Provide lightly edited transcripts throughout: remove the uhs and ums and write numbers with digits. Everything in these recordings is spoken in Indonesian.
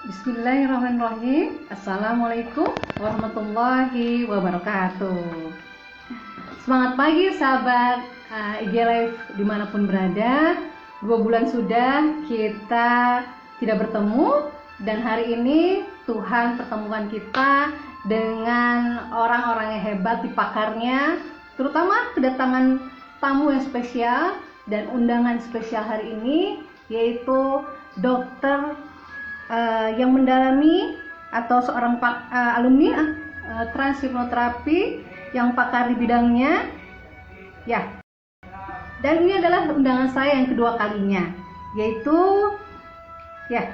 Bismillahirrahmanirrahim. Assalamualaikum warahmatullahi wabarakatuh. Semangat pagi sahabat IG Live dimanapun berada. 2 bulan sudah kita tidak bertemu, dan hari ini Tuhan pertemukan kita dengan orang-orang yang hebat di pakarnya, terutama kedatangan tamu yang spesial dan undangan spesial hari ini, yaitu dokter yang mendalami atau seorang alumni transhipnoterapi yang pakar di bidangnya ya. Dan ini adalah undangan saya yang kedua kalinya, yaitu ya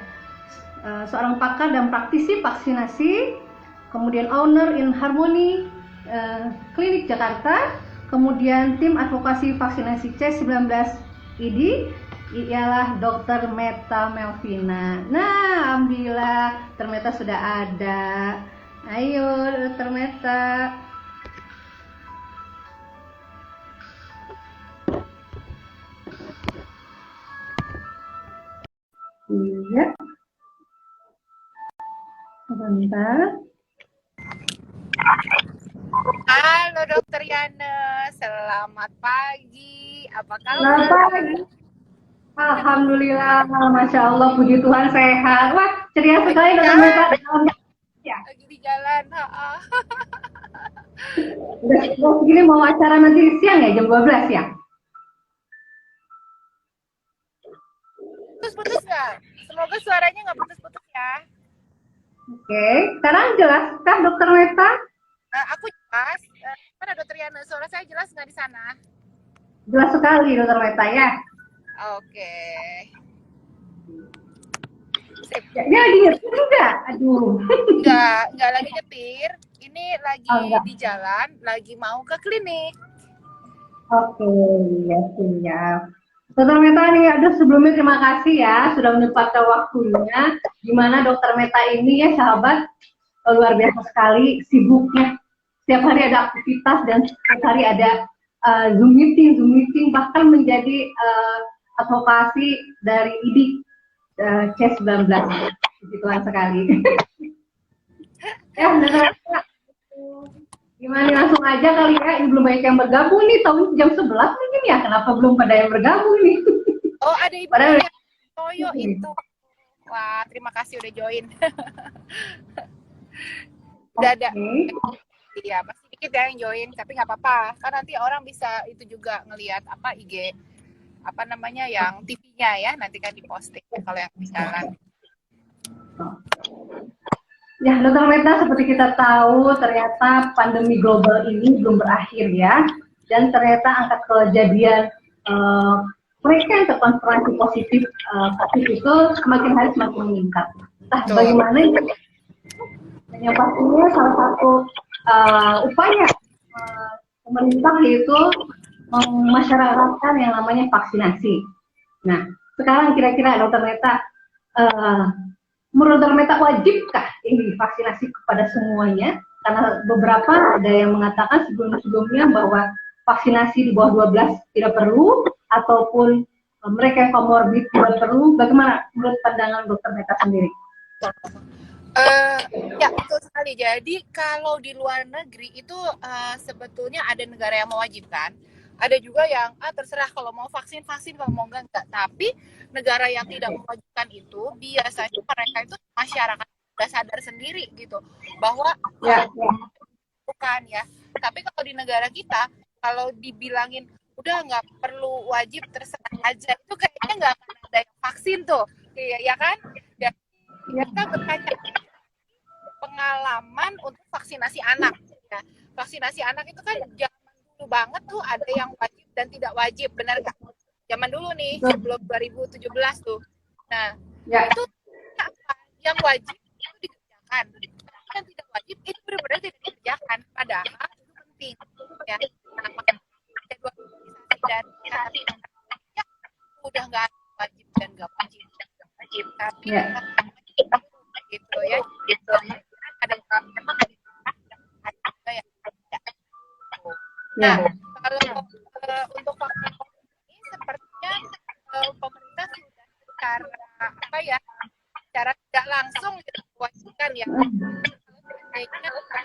seorang pakar dan praktisi vaksinasi, kemudian owner in Harmony Klinik Jakarta, kemudian tim advokasi vaksinasi C19 ID, ialah Dr. Meta Melvina. Nah, alhamdulillah Dr. Meta sudah ada. Ayo Dr. Meta. Iya. Sebentar. Halo Dokter Yana, selamat pagi. Apa kabar? Selamat pagi. Alhamdulillah, Masya Allah, puji Tuhan sehat. Wah, ceria sekali Dokter Meta. Ya. Lagi di jalan. Udah segini mau acara nanti siang ya, jam 12 ya? Putus-putus nggak? Semoga suaranya nggak putus-putus ya. Oke, sekarang jelaskah Dokter Meta? Aku jelas. Mana Dokter Yana? Suara saya jelas nggak di sana? Jelas sekali Dokter Meta ya. Oke. Sip. Ya, dia lagi nyetir enggak? Aduh. Enggak lagi nyetir. Ini lagi di jalan, lagi mau ke klinik. Oke, ya siap. Dokter Meta nih, aduh sebelumnya terima kasih ya sudah menyempatkan waktunya. Gimana Dokter Meta ini ya sahabat, luar biasa sekali sibuknya. Setiap hari ada aktivitas dan setiap hari ada Zoom meeting, bahkan menjadi advokasi dari ID C19. Puji Tuhan sekali. Ya, Dokter Meta. Gimana, langsung aja kali ya, ini belum banyak yang bergabung nih, tahun jam 11 mungkin ya, kenapa belum pada yang bergabung nih? Oh, ada Ibu Toyo. Toyo itu. Wah, terima kasih udah join. Udah ada. Iya, masih dikit ya yang join, tapi nggak apa-apa. Kan nanti orang bisa itu juga ngelihat apa IG, apa namanya yang TV-nya ya, nanti kan diposting kalau yang di jalan. Ya, Dokter Meta, seperti kita tahu, ternyata pandemi global ini belum berakhir ya, dan ternyata angka kejadian mereka yang terkonfirmasi positif COVID itu semakin hari semakin meningkat. Entah bagaimana ini, yang pastinya salah satu upaya pemerintah yaitu memasyarakatkan yang namanya vaksinasi. Nah, sekarang kira-kira Dokter Meta, menurut Dokter Meta wajibkah ini vaksinasi kepada semuanya? Karena beberapa ada yang mengatakan sebelum-sebelumnya bahwa vaksinasi di bawah 12 tidak perlu, ataupun mereka yang komorbid tidak perlu. Bagaimana menurut pandangan Dokter Meta sendiri? Ya, betul sekali. Jadi kalau di luar negeri itu sebetulnya ada negara yang mewajibkan, ada juga yang terserah kalau mau vaksin, kalau mau enggak. Tapi negara yang tidak mewajibkan itu biasanya mereka itu masyarakat sudah sadar sendiri gitu bahwa bukan ya. Tapi kalau di negara kita, kalau dibilangin udah nggak perlu wajib, terserah aja, itu kayaknya nggak akan ada yang vaksin tuh, ya kan? Dan kita bertanya pengalaman untuk vaksinasi anak ya. Vaksinasi anak itu kan zaman dulu banget tuh ada yang wajib dan tidak wajib, benar nggak? Zaman dulu nih, sebelum 2017 tuh. Nah, itu apa? Yang wajib itu dikerjakan, yang tidak wajib itu benar-benar tidak dikerjakan, padahal itu penting ya. Nah, makanya ada dua vaksinasi dan ya, udah nggak wajib dan nggak wajib, tapi gitu ya, gitu. Ada memang ada yang tidak. Nah, kalau untuk vaksin ini sepertinya pemerintah sudah secara apa ya, secara tidak langsung diwajibkan ya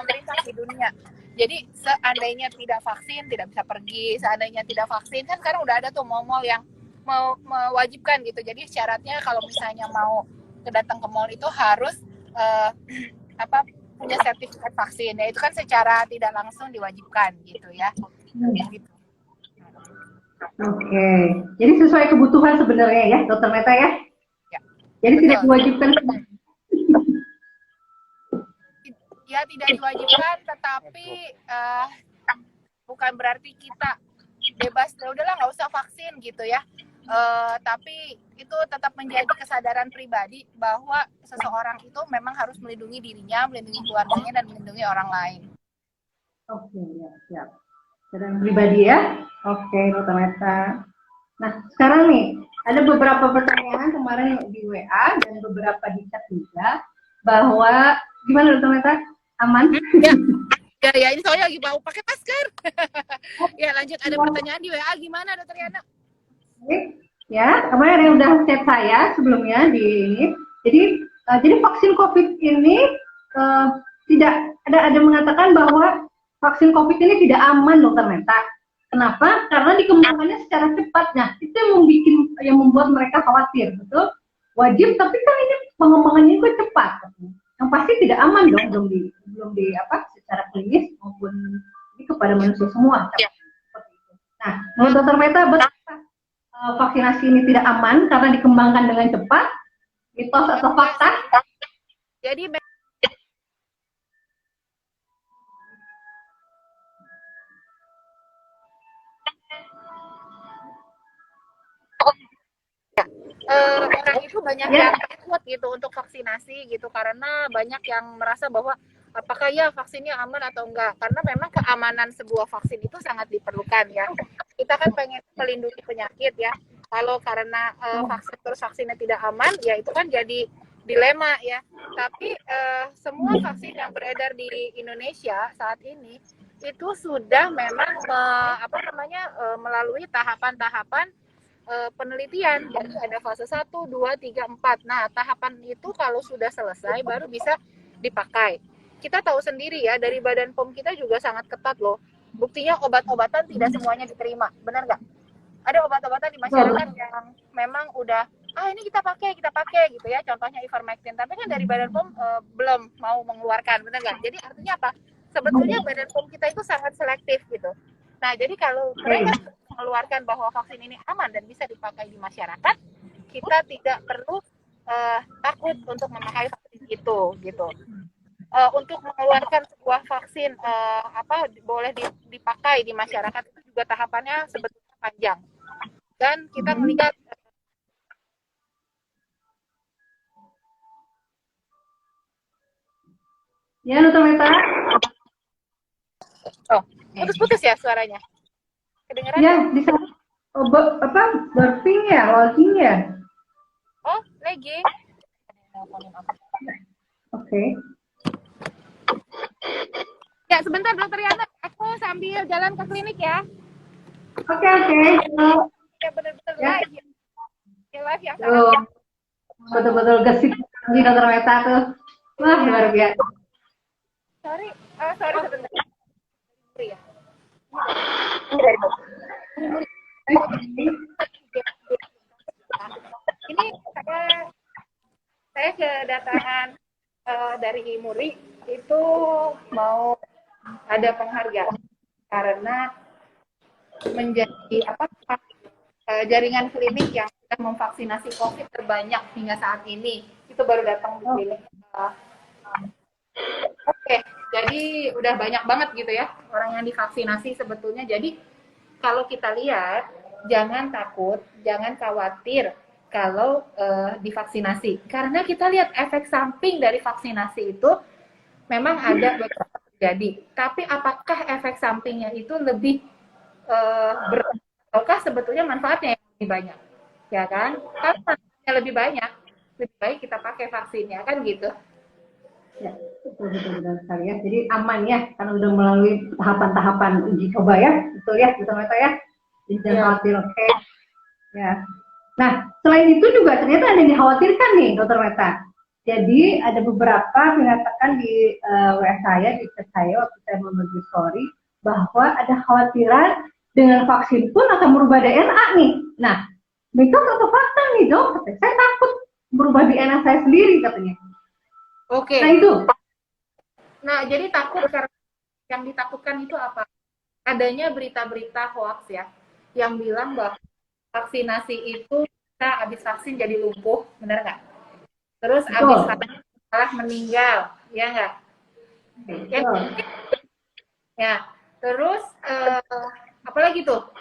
pemerintah di dunia. Jadi seandainya tidak vaksin tidak bisa pergi, seandainya tidak vaksin kan sekarang udah ada tuh mall-mall yang mau mewajibkan gitu. Jadi syaratnya kalau misalnya mau datang ke mall itu harus punya sertifikat vaksin. Ya itu kan secara tidak langsung diwajibkan gitu ya. Gitu. Oke. Jadi sesuai kebutuhan sebenarnya ya, Dokter Meta ya. Ya. Jadi betul. Tidak diwajibkan. Ya tidak diwajibkan, tetapi bukan berarti kita bebas. Ya udahlah nggak usah vaksin gitu ya. Tapi itu tetap menjadi kesadaran pribadi bahwa seseorang itu memang harus melindungi dirinya, melindungi keluarganya, dan melindungi orang lain. Oke, ya, siap. Kesadaran pribadi ya. Oke, Dokter Meta. Nah, sekarang nih, ada beberapa pertanyaan kemarin di WA dan beberapa di chat juga, bahwa, gimana Dokter Meta? Aman? Ya, ini soalnya lagi mau pakai masker. Ya, lanjut, ada pertanyaan di WA, gimana Dokter Yana? Ya, kemarin ada yang udah chat saya sebelumnya di ini. Jadi vaksin COVID ini tidak ada mengatakan bahwa vaksin COVID ini tidak aman, Dokter Meta. Kenapa? Karena dikembangkannya secara cepat. Nah, itu yang membuat mereka khawatir, betul? Wajib, tapi kan ini pengembangannya juga cepat. Yang pasti tidak aman dong, belum di secara klinis maupun ini kepada manusia semua. Ya. Nah, menurut Dokter Meta, betul vaksinasi ini tidak aman karena dikembangkan dengan cepat, mitos atau fakta? Jadi orang itu banyak yang takut gitu untuk vaksinasi gitu karena banyak yang merasa bahwa apakah ya vaksinnya aman atau enggak, karena memang keamanan sebuah vaksin itu sangat diperlukan ya. Kita kan pengen melindungi penyakit ya. Kalau karena vaksinnya tidak aman ya itu kan jadi dilema ya. Tapi semua vaksin yang beredar di Indonesia saat ini itu sudah memang melalui tahapan-tahapan penelitian. Jadi ada fase 1, 2, 3, 4. Nah, tahapan itu kalau sudah selesai baru bisa dipakai. Kita tahu sendiri ya, dari Badan POM kita juga sangat ketat loh. Buktinya obat-obatan tidak semuanya diterima. Benar nggak? Ada obat-obatan di masyarakat yang memang udah, ini kita pakai gitu ya. Contohnya ivermectin. Tapi kan dari Badan POM belum mau mengeluarkan. Benar nggak? Jadi artinya apa? Sebetulnya Badan POM kita itu sangat selektif gitu. Nah, jadi kalau mereka mengeluarkan bahwa vaksin ini aman dan bisa dipakai di masyarakat, kita tidak perlu takut untuk memakai vaksin itu gitu. Untuk mengeluarkan sebuah vaksin boleh dipakai di masyarakat itu juga tahapannya sebetulnya panjang. Dan kita melihat ya, Dokter Meta. Putus-putus ya suaranya. Kedengeran? Ya, bisa burping ya, walking ya? Oh, lagi. Oke. Ya, sebentar Dokter Yana, aku sambil jalan ke klinik ya. Oke. Ya, benar-benar live. Ya, live yang betul-betul gesit di Dokter Meta tuh. Wah, luar biasa. Sorry sebentar. Ya. Ini saya kedatangan dari Muri itu mau ada penghargaan karena menjadi jaringan klinik yang sudah memvaksinasi COVID terbanyak hingga saat ini. Itu baru datang di klinik. Oke, jadi udah banyak banget gitu ya orang yang divaksinasi sebetulnya. Jadi kalau kita lihat, jangan takut, jangan khawatir kalau divaksinasi. Karena kita lihat efek samping dari vaksinasi itu memang ada beberapa terjadi. Tapi apakah efek sampingnya itu lebih ataukah sebetulnya manfaatnya yang lebih banyak? Ya kan? Kalau manfaatnya lebih banyak, lebih baik kita pakai vaksinnya, kan gitu. Ya, betul sekali ya. Jadi aman ya, karena udah melalui tahapan-tahapan uji coba ya, betul ya, Dokter Meta ya. Jadi jangan khawatir, oke. Ya. Nah, selain itu juga ternyata ada yang dikhawatirkan nih, Dokter Meta. Jadi ada beberapa mengatakan di WA saya, di chat saya waktu saya membagi story, bahwa ada khawatiran dengan vaksin pun akan merubah DNA nih. Nah, mitos atau fakta nih dok? Saya takut merubah DNA saya sendiri katanya. Oke. Nah itu. Nah jadi takut karena yang ditakutkan itu apa? Adanya berita-berita hoax ya, yang bilang bahwa vaksinasi itu kita habis vaksin jadi lumpuh, benar nggak? Terus habis vaksin malah meninggal, ya nggak? Ya, terus apalagi tuh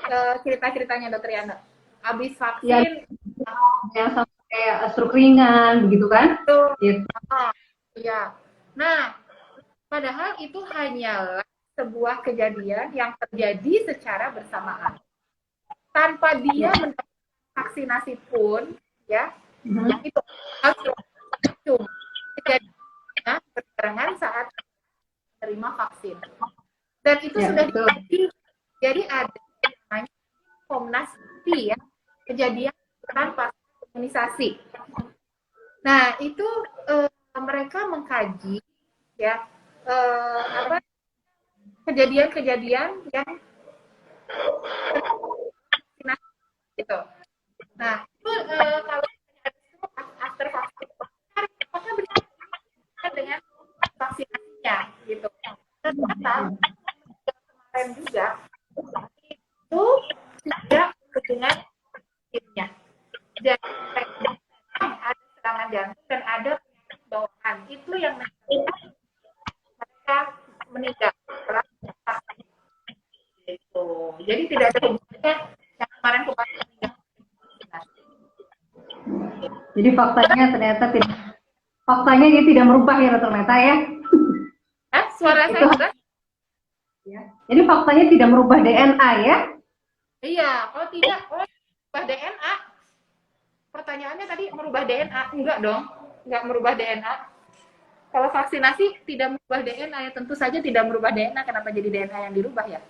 cerita-ceritanya dokter Yana? Habis vaksin yang sampai kayak stroke ringan begitu kan? Gitu. Ya. Nah, padahal itu hanyalah sebuah kejadian yang terjadi secara bersamaan. Tanpa dia mendapatkan vaksinasi pun, ya, itu cuma kejadiannya berbarengan saat menerima vaksin. Dan itu sudah terjadi. Jadi ada namanya Komnas KIPI ya, kejadian tanpa imunisasi. Nah, itu mereka mengkaji ya kejadian-kejadian yang gitu. Nah, itu kalau after vaksin, apakah benar dengan vaksinasinya gitu. Ternyata kemarin juga itu tidak dengan vaksinnya. Jadi ada serangan jantung dan ada bawaan. Itu yang mereka meninggal setelah vaksin. Gitu. Jadi tidak ada hubungannya yang kemarin meninggal. Jadi faktanya ternyata tidak. Faktanya dia tidak merubah ya ternyata ya. Suara saya juga. Ya. Jadi faktanya tidak merubah DNA ya? Iya, oh tidak, merubah DNA. Pertanyaannya tadi merubah DNA, enggak dong, enggak merubah DNA. Kalau vaksinasi tidak merubah DNA, ya tentu saja tidak merubah DNA. Kenapa jadi DNA yang dirubah ya?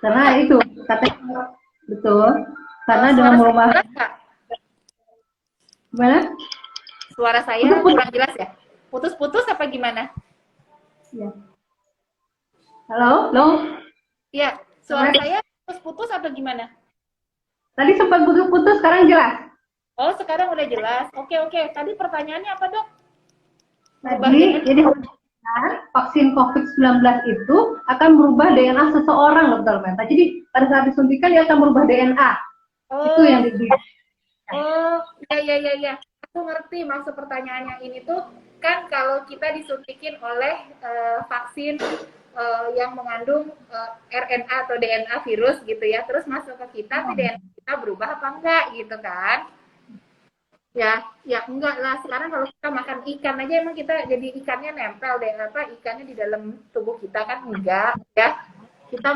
Karena itu katanya betul. Karena dengan merubah. Gimana? Suara saya kurang jelas ya? Putus-putus apa gimana? Ya. Halo, halo. Iya, suara saya putus-putus apa gimana? Tadi sempat putus-putus, sekarang jelas. Oh, sekarang udah jelas. Oke. Tadi pertanyaannya apa, Dok? Jadi vaksin COVID-19 itu akan merubah DNA seseorang, Dokter Meta. Jadi pada saat disuntikan dia akan merubah DNA. Itu yang dibilang. Oh, ya. Aku ngerti maksud pertanyaannya ini tuh kan kalau kita disuntikin oleh vaksin yang mengandung RNA atau DNA virus gitu ya, terus masuk ke kita, DNA kita berubah apa enggak gitu kan? Ya enggak lah. Sekarang kalau kita makan ikan aja emang kita jadi ikannya nempel deh ikannya di dalam tubuh kita kan enggak ya. Kita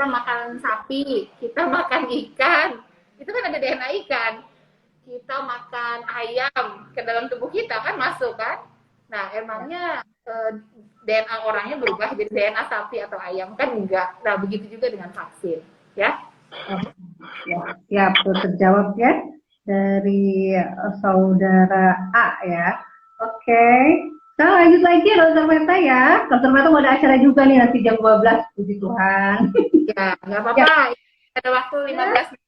makan sapi, kita makan ikan, itu kan ada DNA ikan. Kita makan ayam ke dalam tubuh kita kan masuk kan. Nah emangnya DNA orangnya berubah jadi DNA sapi atau ayam kan enggak. Nah begitu juga dengan vaksin ya. Ya betul terjawab ya dari saudara A ya. Oke. Kita lanjut lagi ya Dokter Meta ya. Dokter Meta mau ada acara juga nih nanti jam 12. Puji Tuhan. Ya nggak apa-apa. Ya. Ada waktu 15 menit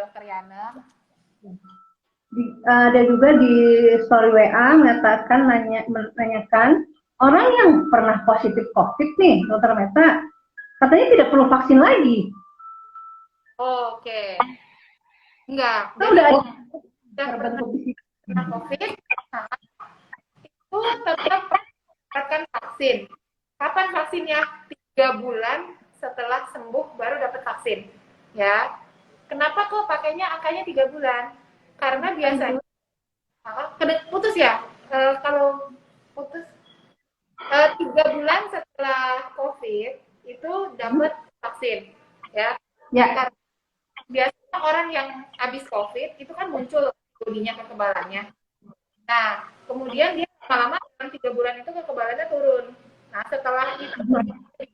Dokter Yana. Ada juga di story WA mengatakan menanyakan orang yang pernah positif COVID nih, Dokter Meta, katanya tidak perlu vaksin lagi. Oke. Enggak. Udah pernah COVID, itu tetap mendapatkan vaksin. Kapan vaksinnya? 3 bulan setelah sembuh baru dapat vaksin. Ya. Kenapa kok pakainya angkanya 3 bulan? Karena biasanya putus ya. Kalau putus 3 bulan setelah COVID itu dapat vaksin, ya. Karena biasanya orang yang habis COVID itu kan muncul bodinya kekebalannya. Nah, kemudian dia lama-lama dalam 3 bulan itu kekebalannya turun. Nah, setelah itu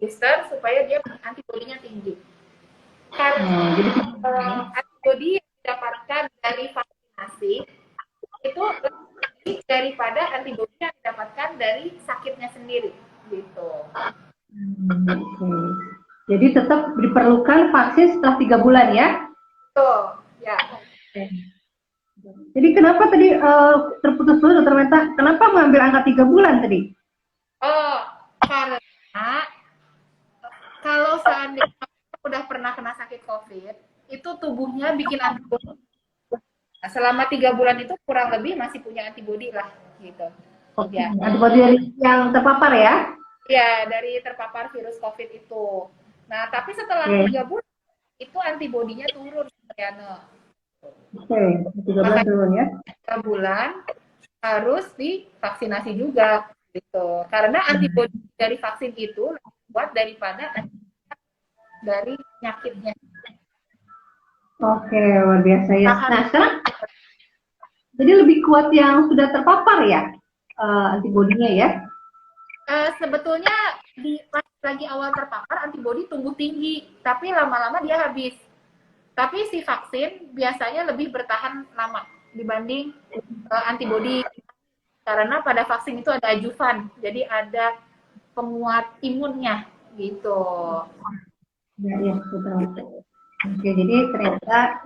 booster supaya dia antibodinya tinggi. Karena antibodi yang didapatkan dari vaksinasi itu lebih daripada antibodi yang didapatkan dari sakitnya sendiri gitu. Okay. Jadi tetap diperlukan vaksin setelah 3 bulan ya? Betul, ya. Okay. Jadi kenapa tadi terputus-putus Dokter Meta? Kenapa mengambil angka 3 bulan tadi? Oh, karena kalau seandainya udah pernah kena sakit COVID, itu tubuhnya bikin antibodi. Nah, selama 3 bulan itu kurang lebih masih punya antibodi lah, gitu. Okay. Ya. Antibodi yang terpapar ya? Ya, dari terpapar virus COVID itu. Nah, tapi setelah 3 bulan, itu antibodinya turun, Riana. Oke, 3 bulan turun ya? 3 bulan harus divaksinasi juga, gitu. Karena antibodi dari vaksin itu lebih kuat daripada dari penyakitnya. Oke, luar biasa ya. Nah, sekarang jadi lebih kuat yang sudah terpapar ya antibodinya ya? Sebetulnya pas lagi awal terpapar antibodi tumbuh tinggi, tapi lama-lama dia habis. Tapi si vaksin biasanya lebih bertahan lama dibanding antibodi, karena pada vaksin itu ada adjuvan, jadi ada penguat imunnya gitu. Ya, betul. Oke, jadi ternyata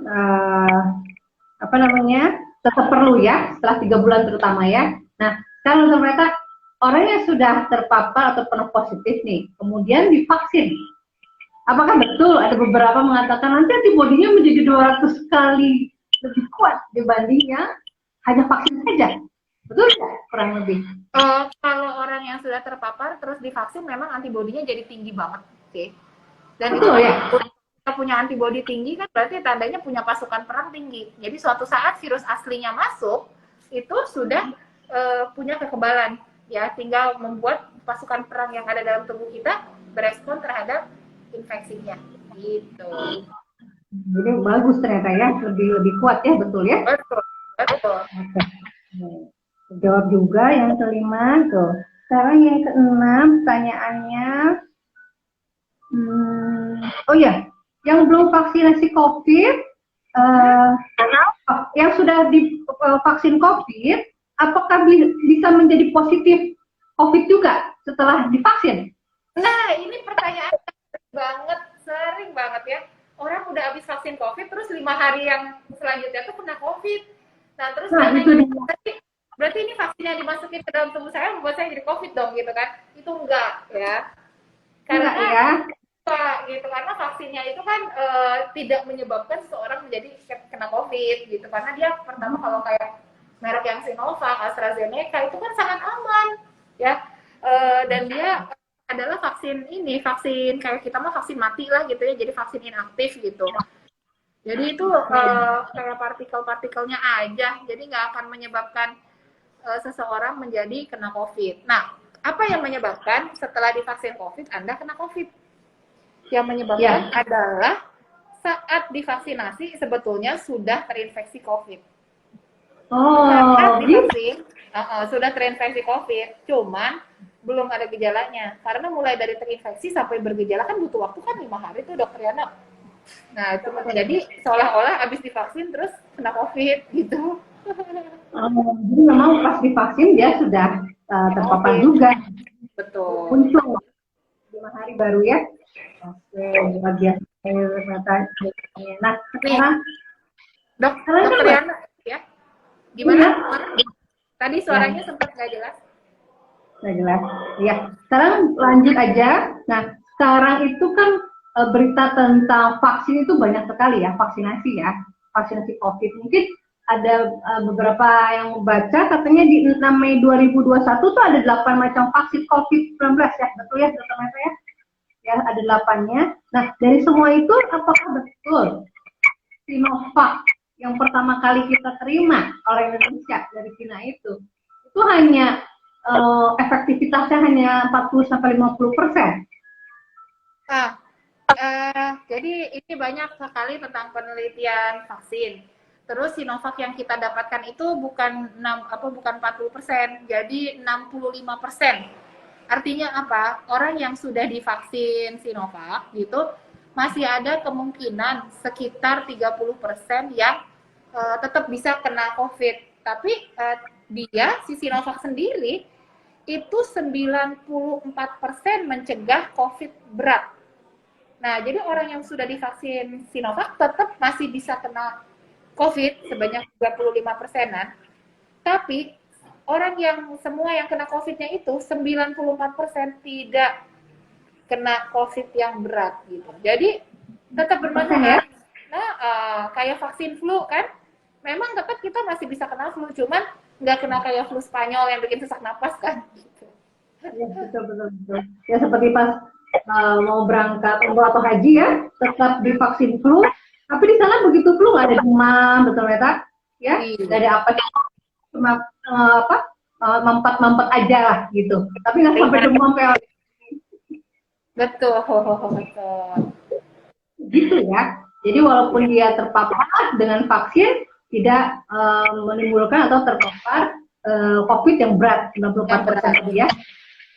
apa namanya tetap perlu ya setelah 3 bulan terutama ya. Nah, kalau ternyata orang yang sudah terpapar atau pernah positif nih, kemudian divaksin, apakah betul ada beberapa mengatakan nanti antibodinya menjadi 200 kali lebih kuat dibandingnya hanya vaksin saja? Betul ya? Kurang lebih. Kalau orang yang sudah terpapar terus divaksin memang antibodinya jadi tinggi banget, oke. Dan betul, itu ya? kita punya antibodi tinggi kan berarti tandanya punya pasukan perang tinggi. Jadi suatu saat virus aslinya masuk itu sudah punya kekebalan, ya tinggal membuat pasukan perang yang ada dalam tubuh kita berespon terhadap infeksinya gitu. Jadi bagus ternyata ya, lebih kuat ya, betul ya? Betul, betul. Jawab juga yang kelima tuh. Sekarang yang keenam pertanyaannya, oh ya, yang belum vaksinasi COVID, yang sudah divaksin COVID, apakah bisa menjadi positif COVID juga setelah divaksin? Nah, ini pertanyaan sering banget ya. Orang udah habis vaksin COVID, terus 5 hari yang selanjutnya tuh kena COVID. Nah, terus berarti ini vaksin yang dimasukin ke dalam tubuh saya membuat saya jadi COVID dong, gitu kan? Itu enggak, ya. Karena gitu, karena vaksinnya itu kan tidak menyebabkan seseorang menjadi kena COVID, gitu. Karena dia pertama kalau kayak merek yang Sinovac, AstraZeneca itu kan sangat aman, ya. Dan dia adalah vaksin kayak kita mah vaksin mati lah gitu ya, jadi vaksin inaktif gitu. Jadi itu kayak partikel-partikelnya aja, jadi nggak akan menyebabkan seseorang menjadi kena COVID. Nah, apa yang menyebabkan setelah divaksin COVID Anda kena COVID? Yang menyebabkan adalah saat divaksinasi sebetulnya sudah terinfeksi COVID. Saat divaksin sudah terinfeksi COVID, cuman belum ada gejalanya, karena mulai dari terinfeksi sampai bergejala kan butuh waktu kan 5 hari tuh Dokter Yana. Nah itu jadi seolah-olah habis divaksin terus kena COVID gitu. Jadi memang pas divaksin dia sudah terpapar juga. Betul. Muncul 5 hari baru ya. Oke, luar biasa. Nah sekarang Dokter Yana ya, gimana? Tadi suaranya sempat nggak jelas. Nggak jelas. Ya, sekarang lanjut aja. Nah, sekarang itu kan berita tentang vaksin itu banyak sekali ya, vaksinasi COVID. Mungkin ada beberapa yang membaca katanya di 6 Mei 2021 tuh ada 8 macam vaksin COVID-19 ya, betul ya, Dokter Meta ya? Ya, ada 8-nya. Nah, dari semua itu apakah betul Sinovac yang pertama kali kita terima oleh Indonesia dari China itu hanya efektivitasnya hanya 40-50%. Jadi ini banyak sekali tentang penelitian vaksin. Terus Sinovac yang kita dapatkan itu bukan 40%, jadi 65%. Artinya apa? Orang yang sudah divaksin Sinovac gitu masih ada kemungkinan sekitar 30% yang tetap bisa kena COVID. Tapi dia si Sinovac sendiri itu 94% mencegah COVID berat. Nah, jadi orang yang sudah divaksin Sinovac tetap masih bisa kena COVID sebanyak 35%-an. Tapi orang yang semua yang kena COVID-nya itu 94% tidak kena COVID yang berat gitu. Jadi tetap bermanfaat. Nah, kayak vaksin flu kan, memang tetap kita masih bisa kena flu, cuman nggak kena kayak flu Spanyol yang bikin sesak napas kan. Gitu. Ya, betul. Ya seperti pas mau berangkat umroh atau haji ya, tetap divaksin flu. Tapi di sana begitu flu nggak ada demam, betul ya? Nggak ada apa, cuma mampet aja lah gitu. Tapi nggak sampai demam kayak. Betul. Gitu ya. Jadi walaupun dia terpapar dengan vaksin, tidak menimbulkan atau terpapar COVID yang berat 94% ya.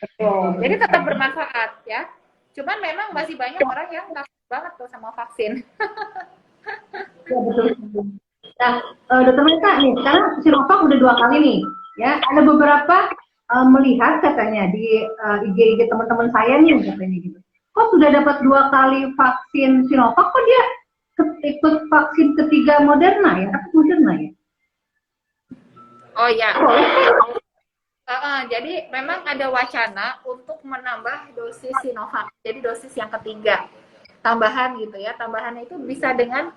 Betul. Jadi tetap bermanfaat ya. Cuman memang masih banyak orang yang takut banget tuh sama vaksin. Ya, betul. Nah, Dokter Meta nih, sekarang Sinovac udah 2 kali nih, ya. Ada beberapa melihat katanya di IG teman-teman saya nih katanya gitu. Kok sudah dapat 2 kali vaksin Sinovac, kok dia ikut vaksin ketiga Moderna ya? Apa Moderna ya? Oh ya. Jadi memang ada wacana untuk menambah dosis Sinovac. Jadi dosis yang ketiga, tambahan gitu ya. Tambahannya itu bisa dengan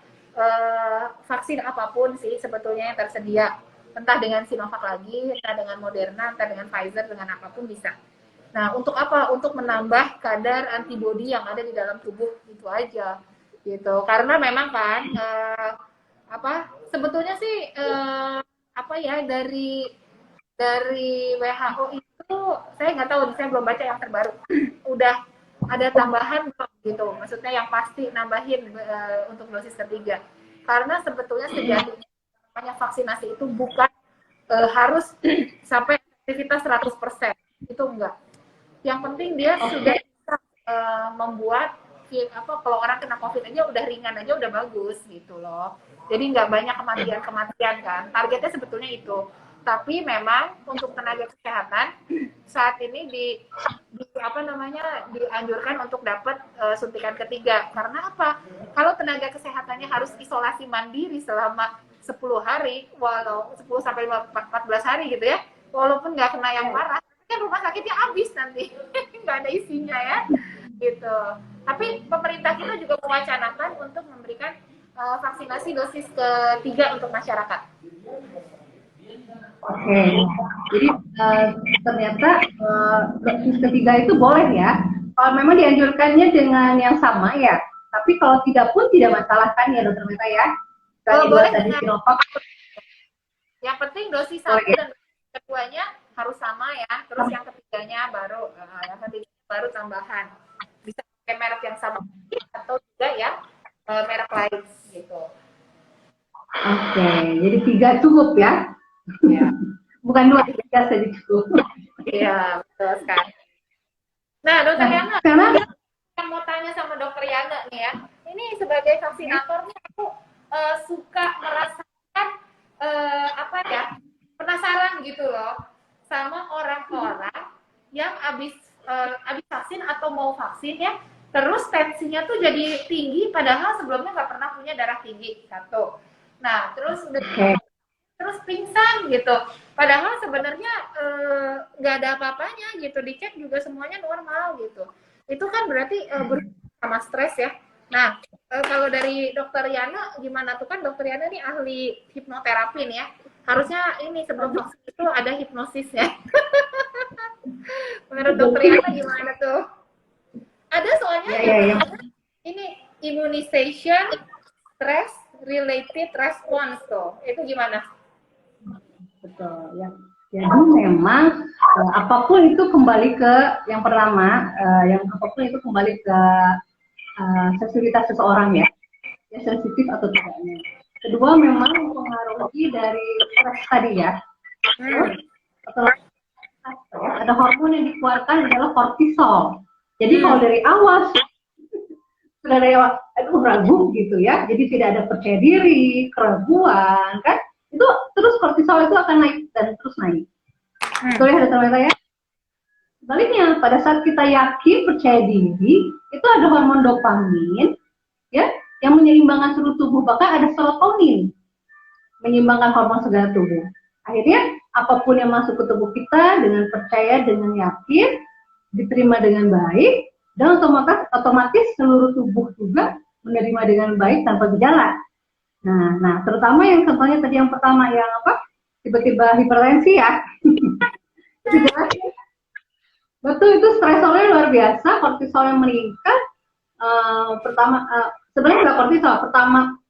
vaksin apapun sih sebetulnya yang tersedia. Entah dengan Sinovac lagi, entah dengan Moderna, entah dengan Pfizer, dengan apapun bisa. Nah, untuk apa? Untuk menambah kadar antibodi yang ada di dalam tubuh, itu aja. Gitu. Karena memang kan sebetulnya sih dari WHO itu saya nggak tahu, saya belum baca yang terbaru. Udah ada tambahan gitu, maksudnya yang pasti nambahin untuk dosis ketiga. Karena sebetulnya sejatinya namanya vaksinasi itu bukan harus sampai aktivitas 100%. Itu enggak. Yang penting dia sudah bisa membuat kalau orang kena COVID aja udah ringan aja udah bagus gitu loh. Jadi nggak banyak kematian kan. Targetnya sebetulnya itu. Tapi memang untuk tenaga kesehatan saat ini dianjurkan untuk dapat suntikan ketiga. Karena apa? Kalau tenaga kesehatannya harus isolasi mandiri selama 10 hari, walau 10 sampai 14 hari gitu ya. Walaupun nggak kena yang parah, kan rumah sakitnya habis nanti. Nggak ada isinya ya. Gitu. Tapi pemerintah kita juga mewacanakan untuk memberikan vaksinasi dosis ketiga untuk masyarakat. Oke, jadi ternyata dosis ketiga itu boleh ya. Kalau memang dianjurkannya dengan yang sama ya. Tapi kalau tidak pun tidak masalah kan ya Dokter Meta ya. Boleh tadi Sinovac. Yang penting dosis 1 dan dosis keduanya harus sama ya. Terus yang ketiganya baru tambahan. Bisa pakai merek yang sama atau juga ya merek lain gitu. Oke, jadi 3 cukup ya. Ya. Bukan 2, 3 saja cukup. Iya, betul sekali. Nah, Dokter Yana, yang mau tanya sama Dokter Yana nih ya, ini sebagai vaksinatornya aku suka merasakan penasaran gitu loh sama orang-orang yang habis vaksin atau mau vaksin ya, terus tensinya tuh jadi tinggi padahal sebelumnya nggak pernah punya darah tinggi, satu. Nah, terus pingsan gitu. Padahal sebenarnya nggak ada apa-apanya gitu. Dicek juga semuanya normal gitu. Itu kan berarti sama stres ya. Nah, kalau dari Dokter Yana gimana tuh, kan Dokter Yana ini ahli hipnoterapi nih ya. Harusnya ini sebelum vaksin itu ada hipnosisnya. Menurut Dokter Yana gimana tuh? Ada soalnya ini immunization stress related response tuh. Itu gimana? Betul ya. Jadi memang apapun itu kembali ke yang pertama, apapun itu kembali ke sensitivitas seseorang ya sensitif atau tidaknya. Kedua memang mempengaruhi dari stres tadi ya. Ada hormon yang dikeluarkan adalah kortisol. Jadi kalau dari awal sudah dari awal ragu gitu ya, jadi tidak ada percaya diri, keraguan kan, itu terus kortisol kortisol itu akan naik dan terus naik. Betul ya dokter Meta ya? Sebaliknya, pada saat kita yakin, percaya diri, itu ada hormon dopamin, ya, yang menyeimbangkan seluruh tubuh, bahkan ada serotonin, menyeimbangkan hormon segala tubuh. Akhirnya, apapun yang masuk ke tubuh kita dengan percaya, dengan yakin, diterima dengan baik, dan otomatis seluruh tubuh juga menerima dengan baik tanpa gejala. Nah, terutama yang contohnya tadi yang pertama yang apa? Tiba-tiba hipertensi ya. Itu jelas ya. Betul, itu stresornya luar biasa, kortisolnya meningkat. Sebenarnya nggak kortisol,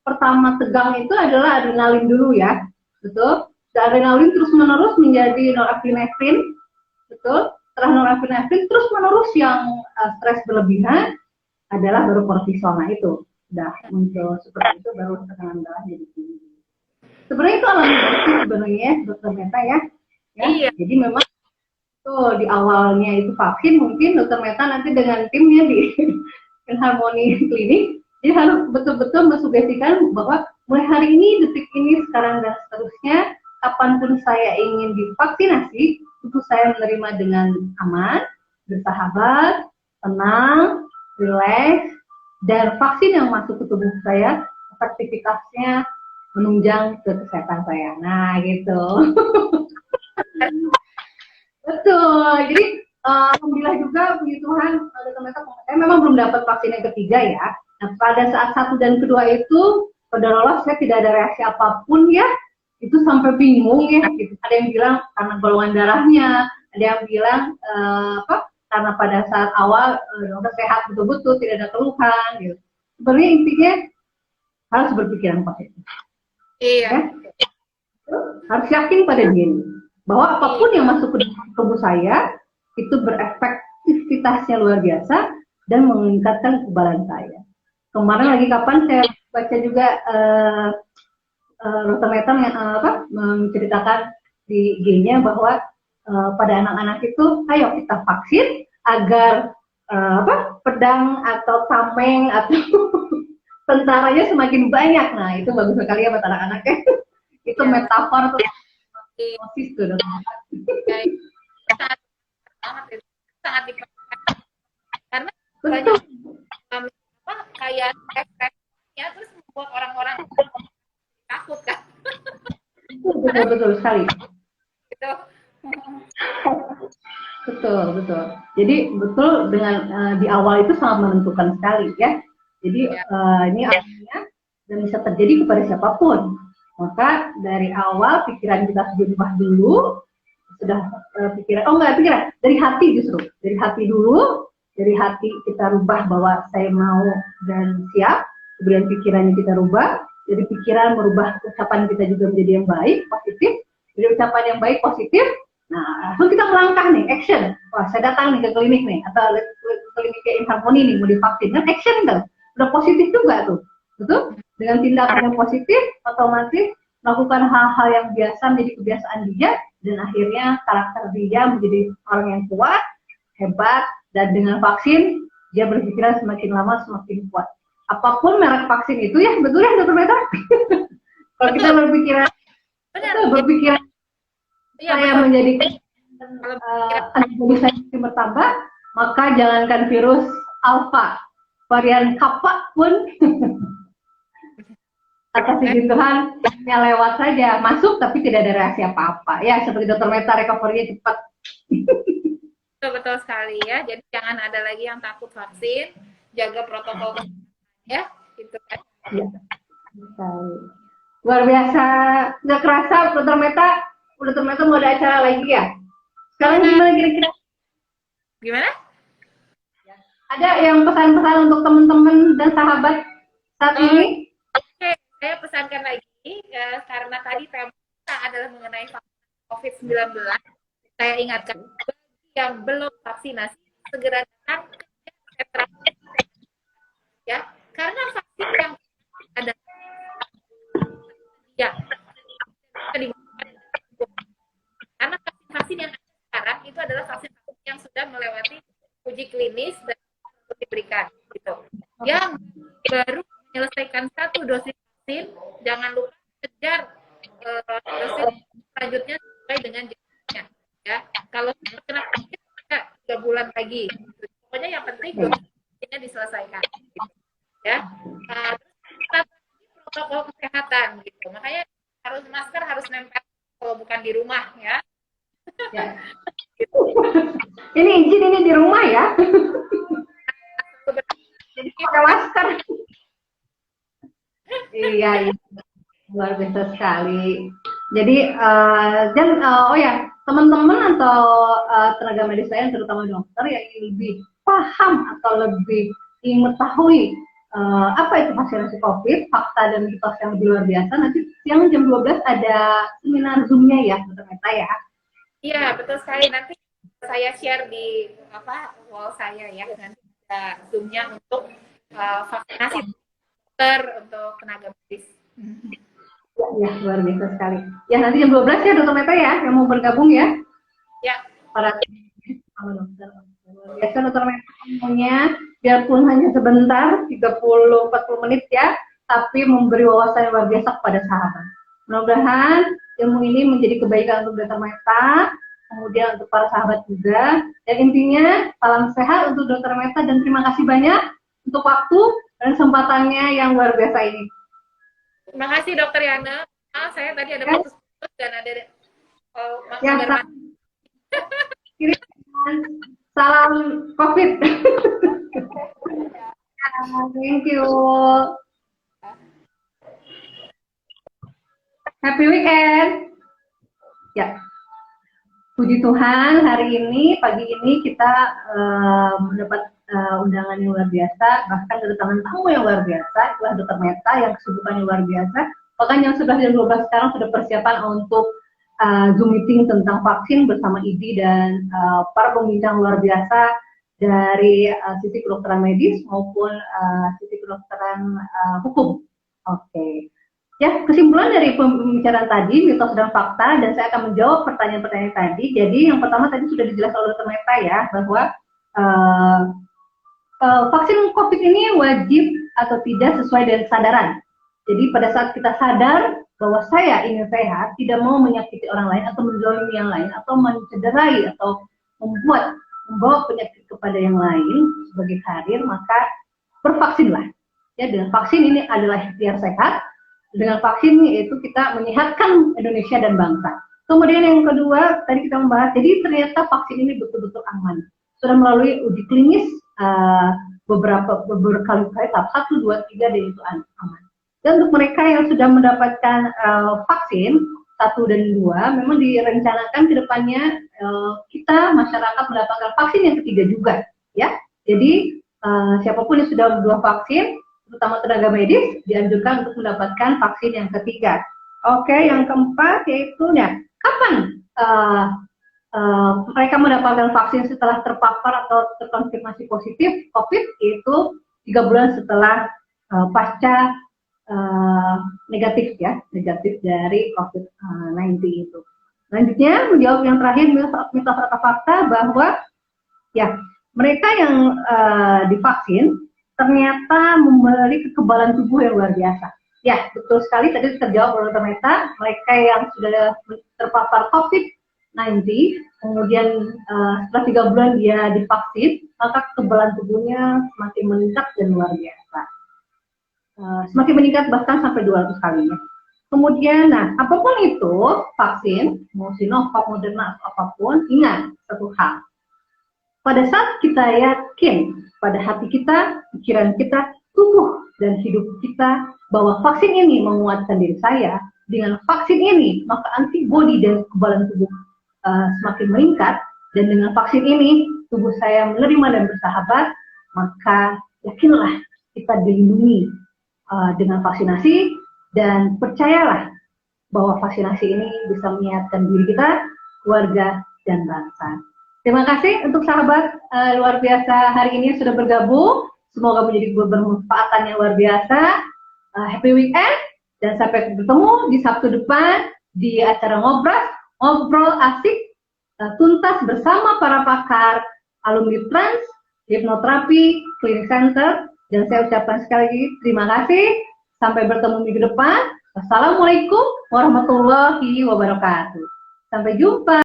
pertama tegang itu adalah adrenalin dulu ya, betul. Dan adrenalin terus menerus menjadi norepinefrin, betul. Setelah norepinefrin terus menerus yang stres berlebihan adalah baru kortisol. Nah itu sudah muncul seperti itu, baru tekanan darah jadi tinggi. Sebenarnya itu alami banget sebenarnya dokter Meta ya. Iya. Jadi memang tuh di awalnya itu vaksin, mungkin dokter Meta nanti dengan timnya di Harmoni Klinik, jadi harus betul-betul mensugestikan bahwa mulai hari ini, detik ini, sekarang dan seterusnya, kapanpun saya ingin divaksinasi, itu saya menerima dengan aman, bersahabat, tenang, rileks, dan vaksin yang masuk ke tubuh saya, efektivitasnya menunjang ke kesehatan saya. Nah, gitu. Betul, jadi alhamdulillah juga puji Tuhan, saya memang belum dapat vaksin yang ketiga ya. Nah, pada saat 1 dan kedua itu, padahal saya tidak ada reaksi apapun ya, itu sampai bingung ya. Gitu. Ada yang bilang karena golongan darahnya, ada yang bilang karena pada saat awal dokter sehat betul-betul tidak ada keluhan. Gitu. Sebenarnya intinya harus berpikiran positif. Iya. Ya? Harus yakin pada diri bahwa apapun yang masuk ke tubuh saya itu berefektivitasnya luar biasa dan meningkatkan kekebalan saya. Kemarin lagi kapan saya baca juga Dr. Meta menceritakan di IG-nya bahwa pada anak-anak itu ayo kita vaksin agar pedang atau tameng atau tentaranya semakin banyak. Nah itu bagus sekali ya buat anak-anaknya. Itu metafor tuh. Osis tuh sangat diperlukan karena banyak kayak efeknya terus membuat orang-orang takut kan. Betul sekali. Gitu. Betul. Jadi betul dengan di awal itu sangat menentukan sekali ya. Jadi ini artinya dan bisa terjadi kepada siapapun. Maka dari awal pikiran kita sudah ubah dulu, sudah pikiran dari hati justru, dari hati dulu, dari hati kita rubah bahwa saya mau dan siap, kemudian pikirannya kita rubah, jadi pikiran merubah ucapan kita juga menjadi yang baik, positif, jadi ucapan yang baik, positif, nah langsung kita melangkah nih, action, wah saya datang nih ke klinik nih, atau klinik ke Harmoni nih, mau divaksin, kan action kan, udah positif juga tuh, betul? Dengan tindakan yang positif, otomatis melakukan hal-hal yang biasa menjadi kebiasaan dia, dan akhirnya karakter dia menjadi orang yang kuat, hebat, dan dengan vaksin, dia berpikiran semakin lama semakin kuat. Apapun merek vaksin itu ya, betul ya Dr. Meta? Kalau kita berpikiran saya menjadi antibodi saya bertambah, maka jangankan virus alpha, varian kappa pun atas izin Tuhan yang lewat saja masuk tapi tidak ada reaksi apa-apa ya, seperti Dr. Meta recovery-nya cepat. Betul sekali ya, jadi jangan ada lagi yang takut vaksin, jaga protokol ya gitu kan ya. Luar biasa, nggak kerasa Dr. Meta mau ada acara lagi ya sekarang. Gimana kira-kira ada yang pesan-pesan untuk teman-teman dan sahabat saat ini? Oke, saya pesankan lagi karena tadi tema kita adalah mengenai COVID-19. Saya ingatkan bagi yang belum vaksinasi segera datang ke sentra ya, karena vaksin yang ada ya karena vaksin yang ada sekarang itu adalah vaksin yang sudah melewati uji klinis dan diberikan gitu. Yang baru menyelesaikan 1 dosis vaksin, jangan lupa kejar dosis ya. Kalau kena COVID, 3 bulan lagi. Pokoknya yang penting domisilinya diselesaikan. Ya. Terus protokol kesehatan gitu. Makanya harus masker harus nempel kalau bukan di rumah ya. Ya. Gitu. Ini izin ini di rumah ya. Jadi pakai masker. Iya, iya, luar biasa sekali. Jadi oh ya, teman-teman atau tenaga medis lain, terutama dokter yang ingin lebih paham atau lebih ingin mengetahui apa itu vaksinasi COVID, fakta dan mitos yang lebih luar biasa, nanti siang jam 12 ada seminar Zoom-nya ya, ternyata ya. Iya, betul sekali. Nanti saya share di wall saya ya, nanti ada Zoom-nya untuk vaksinasi untuk tenaga medis. Ya, luar biasa sekali. Ya, nanti jam 12 ya Dokter Meta ya, yang mau bergabung ya. Ya. Para dokter. Biasa Dokter Meta semuanya, biarpun hanya sebentar, 30-40 menit ya, tapi memberi wawasan yang luar biasa kepada sahabat. Mudah-mudahan ilmu ini menjadi kebaikan untuk Dokter Meta, kemudian untuk para sahabat juga. Dan intinya, salam sehat untuk Dokter Meta dan terima kasih banyak untuk waktu dan kesempatannya yang luar biasa ini. Terima kasih Dokter Yana. Saya tadi ada putus-putus dan ada salam COVID. Thank you. Happy weekend. Ya. Puji Tuhan, hari ini, pagi ini kita mendapat undangan yang luar biasa, bahkan kedatangan tamu yang luar biasa, itulah Dokter Meta yang kesibukannya luar biasa. Bahkan yang sudah jam 12 sekarang sudah persiapan untuk Zoom meeting tentang vaksin bersama IDI dan para pembincang luar biasa dari sisi kedokteran medis maupun sisi kedokteran hukum. Oke. Ya, kesimpulan dari pembicaraan tadi, mitos dan fakta, dan saya akan menjawab pertanyaan-pertanyaan tadi. Jadi yang pertama tadi sudah dijelaskan oleh Dokter Meta ya, bahwa vaksin COVID ini wajib atau tidak sesuai dengan kesadaran. Jadi pada saat kita sadar bahwa saya ingin sehat, tidak mau menyakiti orang lain atau menzalimi yang lain, atau mencederai atau membawa penyakit kepada yang lain sebagai karir, maka bervaksinlah. Ya, dengan vaksin ini adalah ikhtiar sehat. Dengan vaksin itu kita menyehatkan Indonesia dan bangsa. Kemudian yang kedua, tadi kita membahas, jadi ternyata vaksin ini betul-betul aman. Sudah melalui uji klinis berkali-kali, tahap 1, 2, 3, dan itu aman. Dan untuk mereka yang sudah mendapatkan vaksin 1 dan 2, memang direncanakan ke depannya kita masyarakat mendapatkan vaksin yang ketiga juga. Ya, jadi siapapun yang sudah 2 vaksin, terutama tenaga medis, dianjurkan untuk mendapatkan vaksin yang ketiga. Oke, yang keempat yaitu kapan mereka mendapatkan vaksin setelah terpapar atau terkonfirmasi positif COVID, itu 3 bulan setelah pasca negatif dari COVID-19 itu. Selanjutnya menjawab yang terakhir, mitos atau fakta, bahwa ya mereka yang divaksin ternyata memiliki kekebalan tubuh yang luar biasa. Ya, betul sekali, tadi terjawab oleh Dokter Meta, mereka yang sudah terpapar COVID-19, kemudian setelah 3 bulan dia divaksin, maka kekebalan tubuhnya semakin meningkat dan luar biasa. Semakin meningkat bahkan sampai 200 kalinya. Kemudian, apapun itu, vaksin, mau Sinovac, Moderna, atau apapun, ingat satu hal. Pada saat kita yakin pada hati kita, pikiran kita, tubuh dan hidup kita bahwa vaksin ini menguatkan diri saya, dengan vaksin ini maka antibodi dan kekebalan tubuh semakin meningkat, dan dengan vaksin ini tubuh saya menerima dan bersahabat, maka yakinlah kita dilindungi dengan vaksinasi, dan percayalah bahwa vaksinasi ini bisa menyehatkan diri kita, keluarga, dan bangsa. Terima kasih untuk sahabat luar biasa hari ini yang sudah bergabung. Semoga menjadi bermanfaatan yang luar biasa. Happy weekend, dan sampai bertemu di Sabtu depan di acara ngobrol asik tuntas bersama para pakar alumni Trans Hipnoterapi Clinic Center. Dan saya ucapkan sekali lagi terima kasih. Sampai bertemu minggu depan. Wassalamualaikum warahmatullahi wabarakatuh. Sampai jumpa.